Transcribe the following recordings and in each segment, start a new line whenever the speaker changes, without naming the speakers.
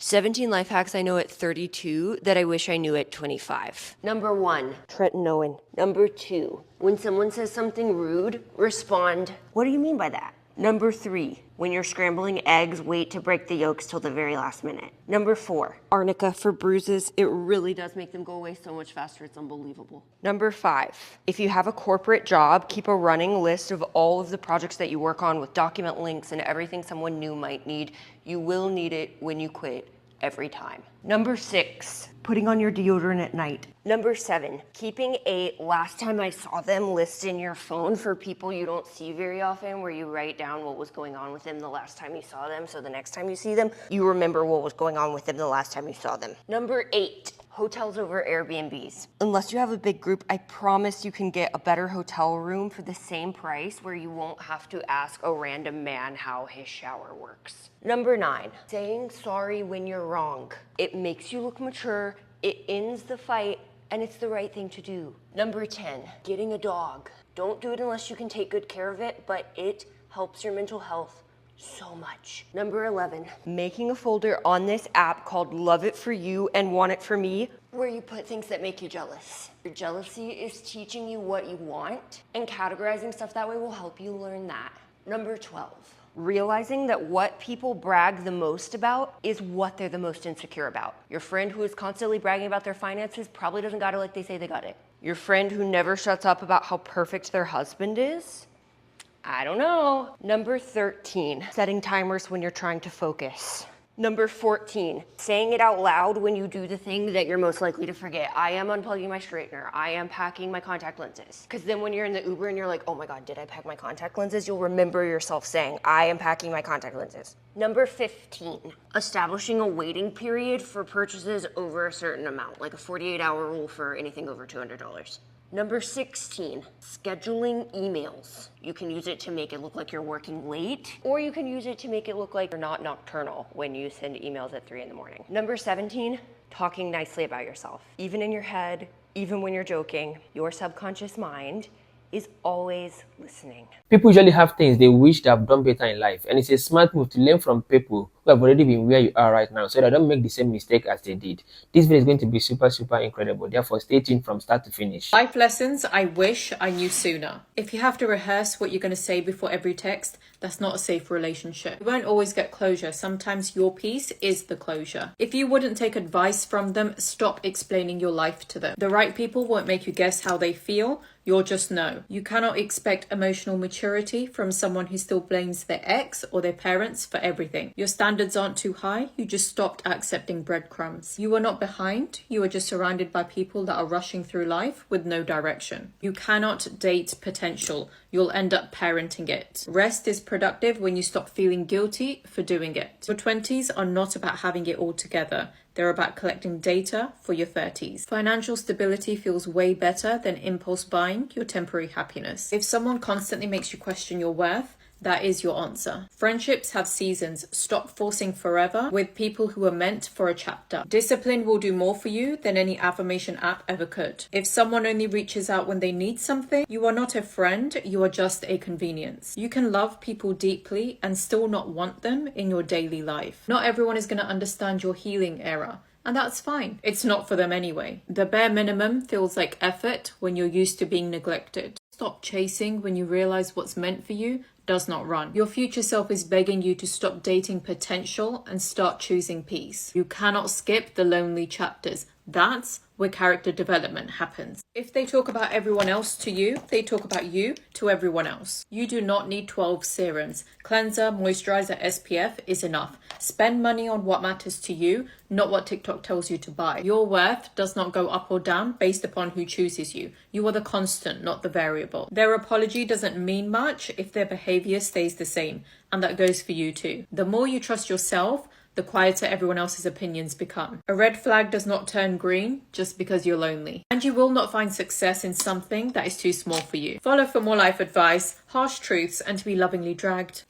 17 life hacks I know at 32 that I wish I knew at 25. Number 1, tretinoin. Number 2, when someone says something rude, respond, "What do you mean by that?" Number 3, when you're scrambling eggs, wait to break the yolks till the very last minute. Number 4, arnica for bruises. It really does make them go away so much faster, it's unbelievable. Number 5, if you have a corporate job, keep a running list of all of the projects that you work on with document links and everything someone new might need. You will need it when you quit. Every time. Number 6, putting on your deodorant at night. Number 7, keeping a last time I saw them list in your phone for people you don't see very often, where you write down what was going on with them the last time you saw them, so the next time you see them, you remember what was going on with them the last time you saw them. Number 8, hotels over Airbnbs. Unless you have a big group, I promise you can get a better hotel room for the same price where you won't have to ask a random man how his shower works. Number 9, saying sorry when you're wrong. It makes you look mature, it ends the fight, and it's the right thing to do. Number 10, getting a dog. Don't do it unless you can take good care of it, but it helps your mental health so much. Number 11, making a folder on this app called Love It For You and Want It For Me, where you put things that make you jealous. Your jealousy is teaching you what you want, and categorizing stuff that way will help you learn that. Number 12, realizing that what people brag the most about is what they're the most insecure about. Your friend who is constantly bragging about their finances probably doesn't got it like they say they got it. Your friend who never shuts up about how perfect their husband is? I don't know. Number 13, setting timers when you're trying to focus. Number 14, saying it out loud when you do the thing that you're most likely to forget. I am unplugging my straightener. I am packing my contact lenses. Because then when you're in the Uber and you're like, oh my God, did I pack my contact lenses? You'll remember yourself saying, I am packing my contact lenses. Number 15, establishing a waiting period for purchases over a certain amount, like a 48-hour rule for anything over $200. Number 16, scheduling emails. You can use it to make it look like you're working late, or you can use it to make it look like you're not nocturnal when you send emails at 3 in the morning. Number 17, talking nicely about yourself. Even in your head, even when you're joking, your subconscious mind is always listening.
People usually have things they wish they have done better in life, and it's a smart move to learn from people who have already been where you are right now so that they don't make the same mistake as they did. This video is going to be super incredible, therefore stay tuned from start to finish.
Life lessons I wish I knew sooner. If you have to rehearse what you're going to say before every text, that's not a safe relationship. You won't always get closure. Sometimes your piece is the closure. If you wouldn't take advice from them, stop explaining your life to them. The right people won't make you guess how they feel. You'll just know. You cannot expect emotional maturity from someone who still blames their ex or their parents for everything. Your standards aren't too high. You just stopped accepting breadcrumbs. You are not behind. You are just surrounded by people that are rushing through life with no direction. You cannot date potential. You'll end up parenting it. Rest is productive when you stop feeling guilty for doing it. Your 20s are not about having it all together. They're about collecting data for your 30s. Financial stability feels way better than impulse buying your temporary happiness. If someone constantly makes you question your worth, that is your answer. Friendships have seasons. Stop forcing forever with people who are meant for a chapter. Discipline will do more for you than any affirmation app ever could. If someone only reaches out when they need something, you are not a friend, you are just a convenience. You can love people deeply and still not want them in your daily life. Not everyone is going to understand your healing era. And that's fine. It's not for them anyway. The bare minimum feels like effort when you're used to being neglected. Stop chasing when you realize what's meant for you does not run. Your future self is begging you to stop dating potential and start choosing peace. You cannot skip the lonely chapters. That's where character development happens. If they talk about everyone else to you, they talk about you to everyone else. You do not need 12 serums. Cleanser, moisturizer, SPF is enough. Spend money on what matters to you, not what TikTok tells you to buy. Your worth does not go up or down based upon who chooses you. You are the constant, not the variable. Their apology doesn't mean much if their behavior stays the same, and that goes for you too. The more you trust yourself, the quieter everyone else's opinions become. A red flag does not turn green just because you're lonely. And you will not find success in something that is too small for you. Follow for more life advice, harsh truths, and to be lovingly dragged.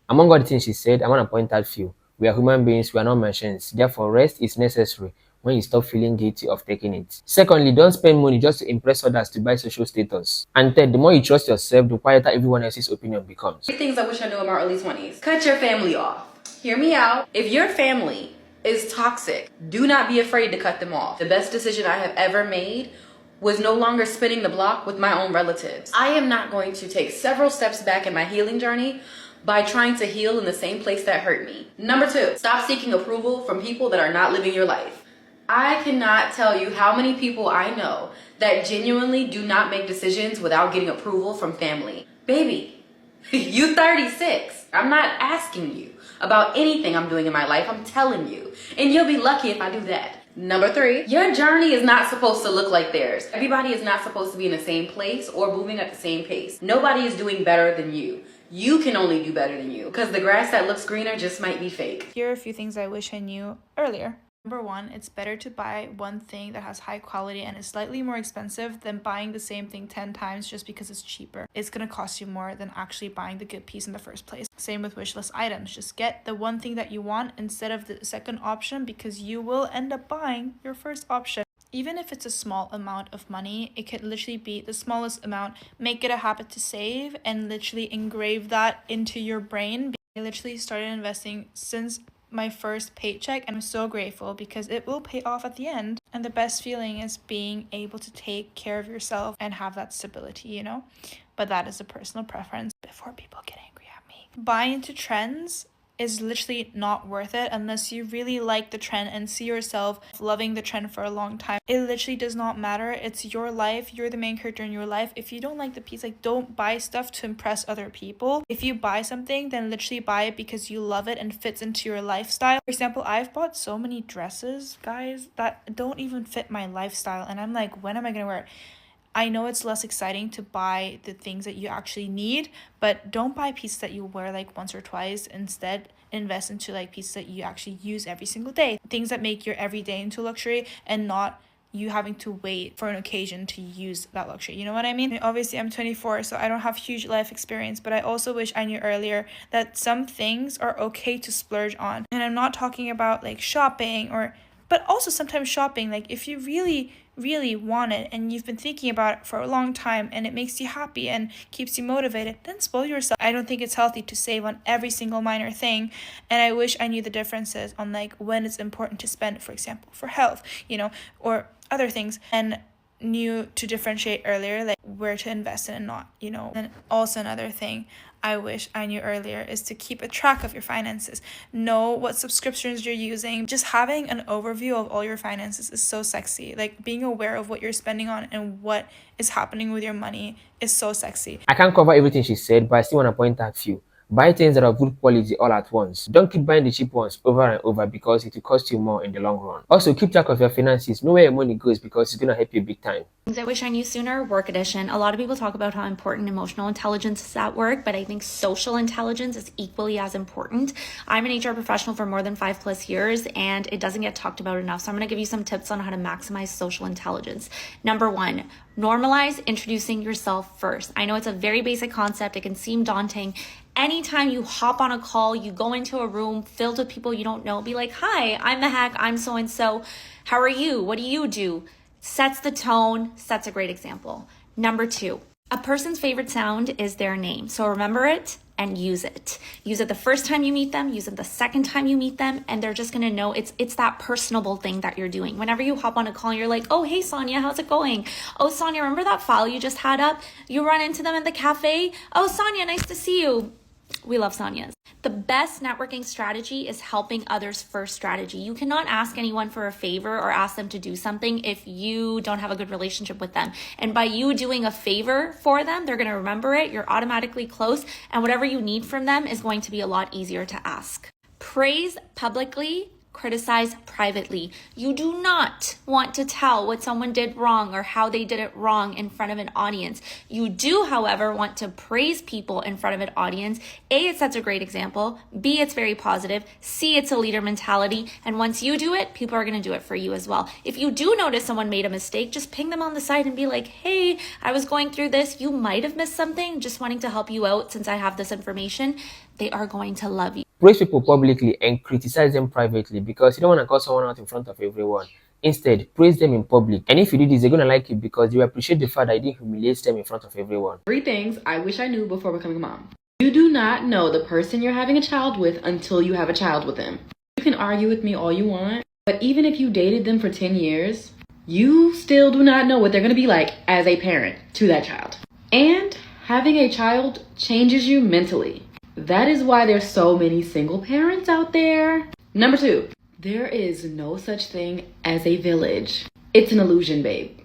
Among other things she said, I want to point out few. We are human beings, we are not machines. Therefore, rest is necessary when you stop feeling guilty of taking it. Secondly, don't spend money just to impress others to buy social status. And third, the more you trust yourself, the quieter everyone else's opinion becomes.
Three things I wish I knew about early 20s. Cut your family off. Hear me out. If your family is toxic. Do not be afraid to cut them off. The best decision I have ever made was no longer spinning the block with my own relatives. I am not going to take several steps back in my healing journey by trying to heal in the same place that hurt me. Number 2, stop seeking approval from people that are not living your life. I cannot tell you how many people I know that genuinely do not make decisions without getting approval from family. Baby, you 36. I'm not asking you about anything I'm doing in my life. I'm telling you. And you'll be lucky if I do that. Number 3, your journey is not supposed to look like theirs. Everybody is not supposed to be in the same place or moving at the same pace. Nobody is doing better than you. You can only do better than you, because the grass that looks greener just might be fake.
Here are a few things I wish I knew earlier. Number 1, it's better to buy one thing that has high quality and is slightly more expensive than buying the same thing 10 times just because it's cheaper. It's going to cost you more than actually buying the good piece in the first place. Same with wish list items. Just get the one thing that you want instead of the second option, because you will end up buying your first option. Even if it's a small amount of money, it could literally be the smallest amount. Make it a habit to save and literally engrave that into your brain. I literally started investing since my first paycheck, and I'm so grateful because it will pay off at the end. And the best feeling is being able to take care of yourself and have that stability, you know? But that is a personal preference before people get angry at me. Buying into trends is literally not worth it unless you really like the trend and see yourself loving the trend for a long time. It literally does not matter. It's your life. You're the main character in your life. If you don't like the piece, like, don't buy stuff to impress other people. If you buy something, then literally buy it because you love it and fits into your lifestyle. For example, I've bought so many dresses, guys, that don't even fit my lifestyle, and I'm like, when am I gonna wear it? I know it's less exciting to buy the things that you actually need, but don't buy pieces that you wear like once or twice. Instead, invest into like pieces that you actually use every single day. Things that make your everyday into luxury and not you having to wait for an occasion to use that luxury. You know what I mean? Obviously, I'm 24, so I don't have huge life experience, but I also wish I knew earlier that some things are okay to splurge on. And I'm not talking about like shopping but also sometimes shopping, like if you really want it and you've been thinking about it for a long time and it makes you happy and keeps you motivated, then spoil yourself. I don't think it's healthy to save on every single minor thing, and I wish I knew the differences on like when it's important to spend, for example, for health, you know, or other things, and knew to differentiate earlier, like where to invest in and not, you know. And also another thing I wish I knew earlier is to keep a track of your finances. Know what subscriptions you're using. Just having an overview of all your finances is so sexy. Like being aware of what you're spending on and what is happening with your money is so sexy.
I can't cover everything she said, but I still want to point out a few. Buy things that are good quality all at once. Don't keep buying the cheap ones over and over because it will cost you more in the long run. Also, keep track of your finances. Know where your money goes because it's going to help you big time.
Things I wish I knew sooner, work edition. A lot of people talk about how important emotional intelligence is at work, but I think social intelligence is equally as important. I'm an HR professional for more than 5+ years, and it doesn't get talked about enough. So I'm going to give you some tips on how to maximize social intelligence. Number 1, normalize introducing yourself first. I know it's a very basic concept. It can seem daunting. Anytime you hop on a call, you go into a room filled with people you don't know, be like, hi, I'm the hack, I'm so-and-so. How are you? What do you do? Sets the tone, sets a great example. Number 2, a person's favorite sound is their name. So remember it and use it. Use it the first time you meet them, use it the second time you meet them, and they're just gonna know it's that personable thing that you're doing. Whenever you hop on a call, you're like, oh, hey, Sonia, how's it going? Oh, Sonia, remember that file you just had up? You run into them at the cafe? Oh, Sonia, nice to see you. We love Sonias. The best networking strategy is helping others first strategy. You cannot ask anyone for a favor or ask them to do something if you don't have a good relationship with them. And by you doing a favor for them, they're going to remember it. You're automatically close. And whatever you need from them is going to be a lot easier to ask. Praise publicly, criticize privately. You do not want to tell what someone did wrong or how they did it wrong in front of an audience. You do, however, want to praise people in front of an audience. A, it sets a great example. B, it's very positive. C, it's a leader mentality. And once you do it, people are going to do it for you as well. If you do notice someone made a mistake, just ping them on the side and be like, hey, I was going through this. You might have missed something. Just wanting to help you out since I have this information. They are going to love you.
Praise people publicly and criticize them privately because you don't want to call someone out in front of everyone. Instead, praise them in public. And if you do this, they're going to like you because they will appreciate the fact that you didn't humiliate them in front of everyone.
3 things I wish I knew before becoming a mom. You do not know the person you're having a child with until you have a child with them. You can argue with me all you want, but even if you dated them for 10 years, you still do not know what they're going to be like as a parent to that child. And having a child changes you mentally. That is why there's so many single parents out there. Number 2, there is no such thing as a village. It's an illusion, babe.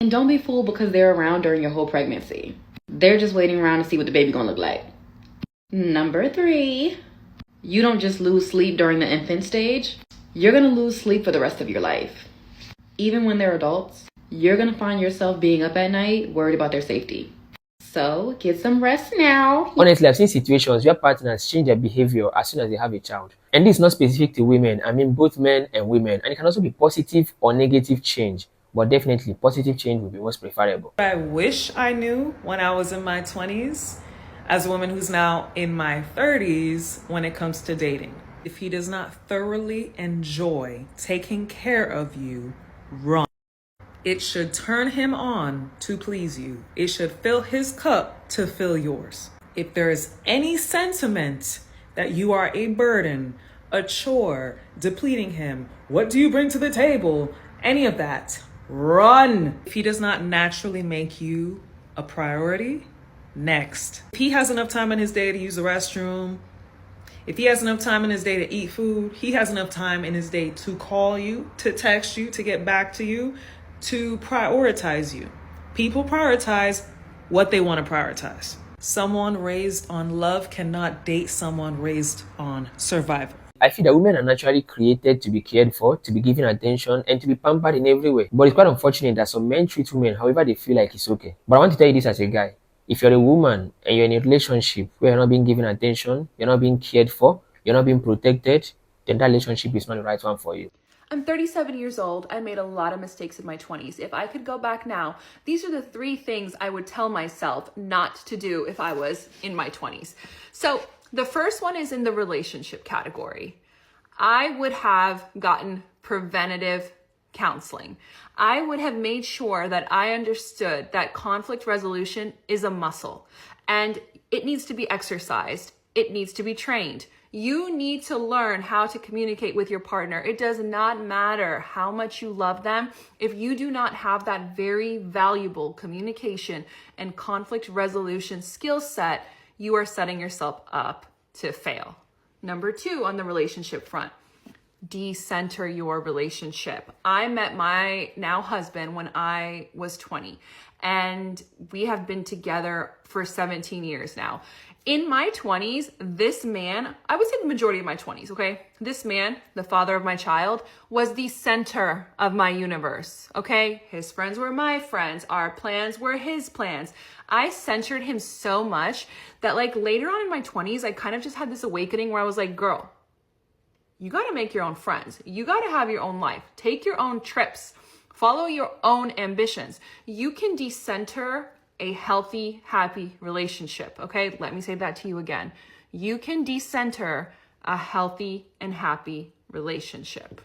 And don't be fooled because they're around during your whole pregnancy. They're just waiting around to see what the baby gonna look like. Number 3, you don't just lose sleep during the infant stage. You're gonna lose sleep for the rest of your life. Even when they're adults, you're gonna find yourself being up at night worried about their safety. So get some rest now.
Honestly, I've seen situations where partners change their behavior as soon as they have a child. And this is not specific to women. I mean both men and women. And it can also be positive or negative change. But definitely, positive change would be most preferable.
I wish I knew when I was in my 20s, as a woman who's now in my 30s, when it comes to dating. If he does not thoroughly enjoy taking care of you, run. It should turn him on to please you. It should fill his cup to fill yours. If there is any sentiment that you are a burden, a chore, depleting him, what do you bring to the table, any of that, run. If he does not naturally make you a priority, next. If he has enough time in his day to use the restroom, if he has enough time in his day to eat food, he has enough time in his day to call you, to text you, to get back to you, to prioritize you. People prioritize what they want to prioritize. Someone raised on love cannot date someone raised on survival.
I feel that women are naturally created to be cared for, to be given attention, and to be pampered in every way. But it's quite unfortunate that some men treat women however they feel like it's okay. But I want to tell you this as a guy. If you're a woman and you're in a relationship where you're not being given attention, you're not being cared for, you're not being protected, then that relationship is not the right one for you.
I'm 37 years old. I made a lot of mistakes in my 20s. If I could go back now, these are the 3 things I would tell myself not to do if I was in my 20s. So the first one is in the relationship category. I would have gotten preventative counseling. I would have made sure that I understood that conflict resolution is a muscle and it needs to be exercised. It needs to be trained. You need to learn how to communicate with your partner. It does not matter how much you love them. If you do not have that very valuable communication and conflict resolution skill set, you are setting yourself up to fail. Number 2 on the relationship front, decenter your relationship. I met my now husband when I was 20, and we have been together for 17 years now. In my 20s, this man, I would say the majority of my 20s, okay? This man, the father of my child, was the center of my universe, okay? His friends were my friends. Our plans were his plans. I centered him so much that like later on in my 20s, I kind of just had this awakening where I was like, girl, you got to make your own friends. You got to have your own life. Take your own trips. Follow your own ambitions. You can decenter a healthy, happy relationship. Okay, let me say that to you again. You can decenter a healthy and happy relationship.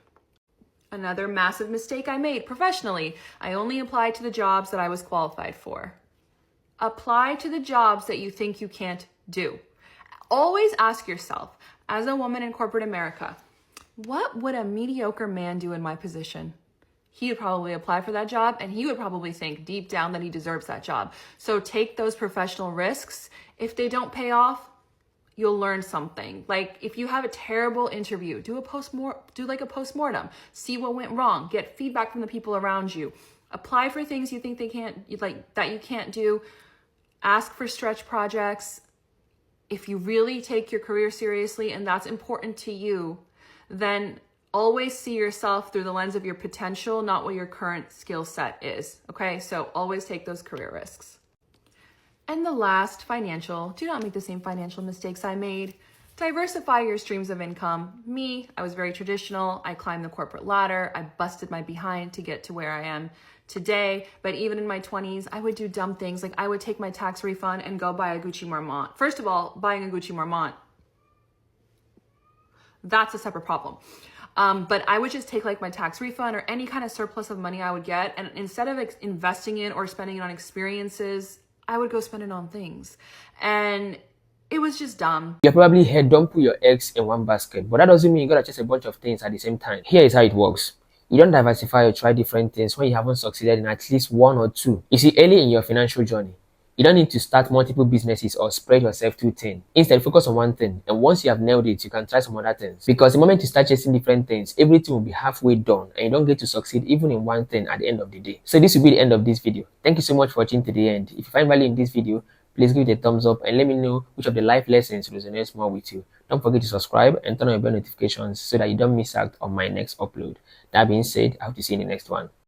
Another massive mistake I made professionally, I only applied to the jobs that I was qualified for. Apply to the jobs that you think you can't do. Always ask yourself, as a woman in corporate America, what would a mediocre man do in my position? He would probably apply for that job and he would probably think deep down that he deserves that job. So take those professional risks. If they don't pay off, you'll learn something. Like if you have a terrible interview, do like a postmortem, see what went wrong, get feedback from the people around you, apply for things you think that you can't do, ask for stretch projects. If you really take your career seriously and that's important to you, then always see yourself through the lens of your potential, not what your current skill set is. Okay, so always take those career risks. And the last, financial. Do not make the same financial mistakes I made. Diversify your streams of income. Me, I was very traditional. I climbed the corporate ladder. I busted my behind to get to where I am today. But even in my 20s, I would do dumb things. Like I would take my tax refund and go buy a Gucci Marmont. First of all, buying a Gucci Marmont, that's a separate problem. But I would just take like my tax refund or any kind of surplus of money I would get. And instead of investing it or spending it on experiences, I would go spend it on things. And It was just dumb.
You probably heard don't put your eggs in one basket, but that doesn't mean you gotta chase a bunch of things at the same time. Here is how it works. You don't diversify or try different things when you haven't succeeded in at least one or two. You see, early in your financial journey, you don't need to start multiple businesses or spread yourself too thin. Instead, focus on one thing, and once you have nailed it, you can try some other things. Because the moment you start chasing different things, everything will be halfway done, and you don't get to succeed even in one thing at the end of the day. So this will be the end of this video. Thank you so much for watching to the end. If you find value in this video, please give it a thumbs up and let me know which of the life lessons resonates more with you. Don't forget to subscribe and turn on your bell notifications so that you don't miss out on my next upload. That being said, I hope to see you in the next one.